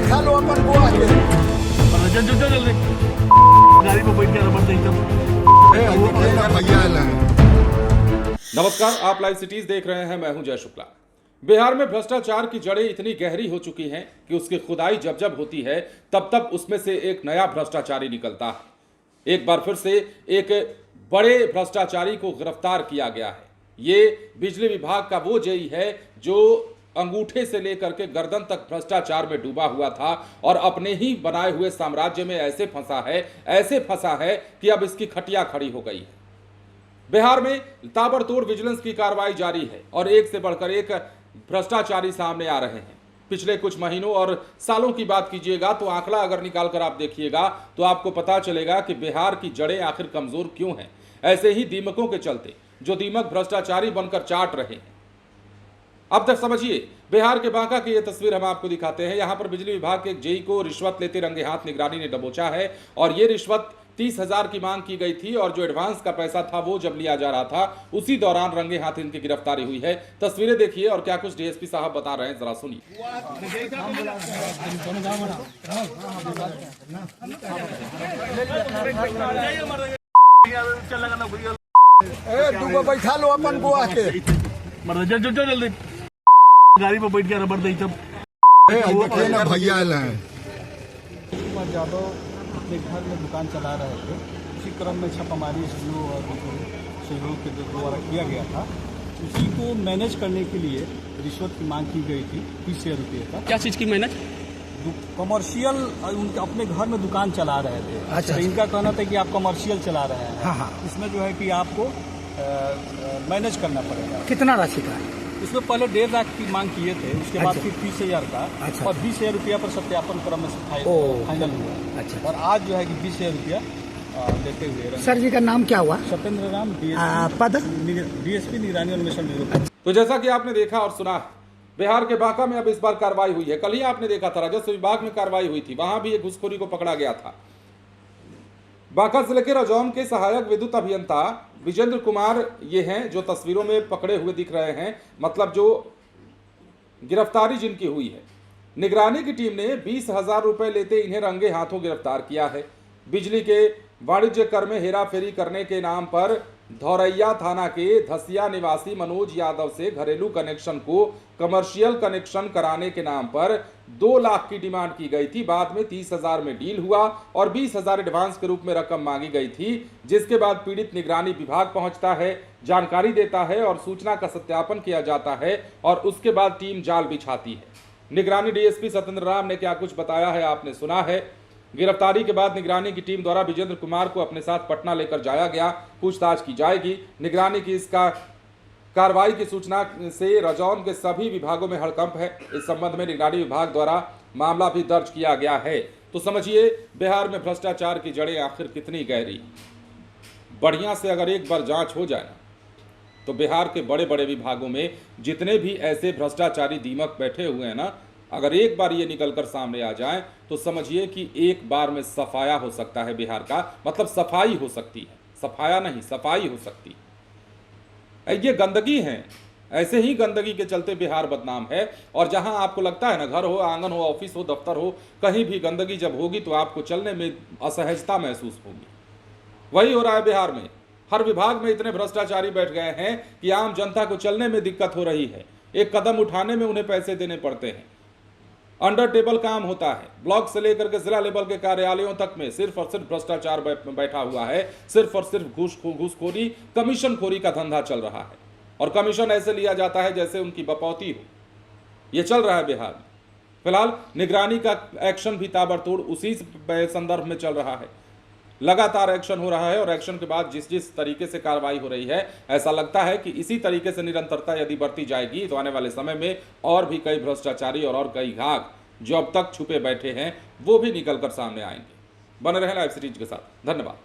बैठा लो अपन बुआ के जल्दी गाड़ी में बैठ के रबड़ दे भैया। नमस्कार, आप लाइव सिटीज देख रहे हैं। मैं हूं जय शुक्ला। बिहार में भ्रष्टाचार की जड़ें इतनी गहरी हो चुकी हैं कि उसकी खुदाई जब जब होती है तब तब उसमें से एक नया भ्रष्टाचारी निकलता है। एक बार फिर से एक बड़े भ्रष्टाचारी को गिरफ्तार किया गया है। ये बिजली विभाग का वो जेई है जो अंगूठे से लेकर के गर्दन तक भ्रष्टाचार में डूबा हुआ था और अपने ही बनाए हुए साम्राज्य में ऐसे फंसा है कि अब इसकी खटिया खड़ी हो गई है। बिहार में ताबड़तोड़ विजिलेंस की कार्रवाई जारी है और एक से बढ़कर एक भ्रष्टाचारी सामने आ रहे हैं। पिछले कुछ महीनों और सालों की बात कीजिएगा तो आंकड़ा अगर निकाल कर आप देखिएगा तो आपको पता चलेगा कि बिहार की जड़ें आखिर कमजोर क्यों हैं। ऐसे ही दीमकों के चलते जो दीमक भ्रष्टाचारी बनकर चाट रहे हैं। अब तक समझिए, बिहार के बांका की यह तस्वीर हम आपको दिखाते हैं। यहां पर बिजली विभाग के एक जेई को रिश्वत लेते रंगे हाथ निगरानी ने दबोचा है और यह रिश्वत 30,000 की मांग की गई थी और जो एडवांस का पैसा था वो जब लिया जा रहा था उसी दौरान रंगे हाथ इनकी गिरफ्तारी हुई है। तस्वीरें देखिए और क्या कुछ डीएसपी साहब बता रहे हैं, जरा सुनिए। बैठा लो अपन बुआ के जल्दी गाड़ी में बैठ के रबड़ दे भैया। यादव अपने घर में दुकान चला रहे थे। उसी क्रम में छापामारी एसडीओ और सहयोग के द्वारा किया गया था। उसी को मैनेज करने के लिए रिश्वत की मांग की गई थी 30,000 रुपये का। क्या चीज़ की मैनेज? कमर्शियल उनके अपने घर में दुकान चला रहे थे। अच्छा। इनका कहना था कि आप कमर्शियल चला रहे हैं। हाँ हाँ। इसमें जो है कि आपको मैनेज करना पड़ेगा। कितना राशि का? इसमें पहले 1.5 लाख की मांग किए थे, उसके बाद अच्छा। फिर 30,000 का। अच्छा। और 20,000 रुपया पर सत्यापन क्रम में फाइनल हुआ। अच्छा। और आज जो है कि 20,000 रुपया लेते हुए सर जी का नाम क्या हुआ? सत्येंद्र राम पद? डीएसपी निगरानी अन्वेषण ब्यूरो। तो जैसा कि आपने देखा और सुना, बिहार के बांका में अब इस बार कार्रवाई हुई है। कल ही आपने देखा था राजस्व विभाग में कार्रवाई हुई थी, वहां भी एक घुसखोरी को पकड़ा गया था। बांका जिले के रजौन के सहायक विद्युत अभियंता विजेंद्र कुमार ये हैं जो तस्वीरों में पकड़े हुए दिख रहे हैं। मतलब जो गिरफ्तारी जिनकी हुई है, निगरानी की टीम ने 20,000 रुपए लेते इन्हें रंगे हाथों गिरफ्तार किया है। बिजली के वाणिज्य कर में हेराफेरी करने के नाम पर धौरैया थाना के धसिया निवासी मनोज यादव से घरेलू कनेक्शन को कमर्शियल कनेक्शन कराने के नाम पर 2 लाख की डिमांड की गई थी। बाद में 30,000 में डील हुआ और 20,000 एडवांस के रूप में रकम मांगी गई थी, जिसके बाद पीड़ित निगरानी विभाग पहुंचता है, जानकारी देता है और सूचना का सत्यापन किया जाता है और उसके बाद टीम जाल बिछाती है। निगरानी डीएसपी सत्येंद्र राम ने क्या कुछ बताया है आपने सुना है। गिरफ्तारी के बाद निगरानी की टीम द्वारा विजेंद्र कुमार को अपने साथ पटना लेकर जाया गया, पूछताछ की जाएगी। निगरानी की इसका कार्रवाई की सूचना से रजौन के सभी विभागों में हड़कंप है। इस संबंध में निगरानी विभाग द्वारा मामला भी दर्ज किया गया है। तो समझिए बिहार में भ्रष्टाचार की जड़ें आखिर कितनी गहरी। बढ़िया से अगर एक बार जांच हो जाए ना तो बिहार के बड़े बड़े विभागों में जितने भी ऐसे भ्रष्टाचारी दीमक बैठे हुए हैं ना, अगर एक बार ये निकलकर सामने आ जाए तो समझिए कि एक बार में सफाया हो सकता है बिहार का। मतलब सफाई हो सकती है, सफाया नहीं सफाई हो सकती है। ये गंदगी है, ऐसे ही गंदगी के चलते बिहार बदनाम है। और जहां आपको लगता है ना, घर हो, आंगन हो, ऑफिस हो, दफ्तर हो, कहीं भी गंदगी जब होगी तो आपको चलने में असहजता महसूस होगी। वही हो रहा है बिहार में। हर विभाग में इतने भ्रष्टाचारी बैठ गए हैं कि आम जनता को चलने में दिक्कत हो रही है। एक कदम उठाने में उन्हें पैसे देने पड़ते हैं। अंडर टेबल काम होता है। ब्लॉक से लेकर के जिला लेवल के कार्यालयों तक में सिर्फ और सिर्फ भ्रष्टाचार बैठा हुआ है। सिर्फ और सिर्फ घूसखोरी, कमीशन खोरी का धंधा चल रहा है और कमीशन ऐसे लिया जाता है जैसे उनकी बपौती हो। ये चल रहा है बिहार में। फिलहाल निगरानी का एक्शन भी ताबड़तोड़ उसी संदर्भ में चल रहा है। लगातार एक्शन हो रहा है और एक्शन के बाद जिस जिस तरीके से कार्रवाई हो रही है, ऐसा लगता है कि इसी तरीके से निरंतरता यदि बढ़ती जाएगी तो आने वाले समय में और भी कई भ्रष्टाचारी और कई घाघ जो अब तक छुपे बैठे हैं वो भी निकलकर सामने आएंगे। बने रहें लाइव सिटीज के साथ। धन्यवाद।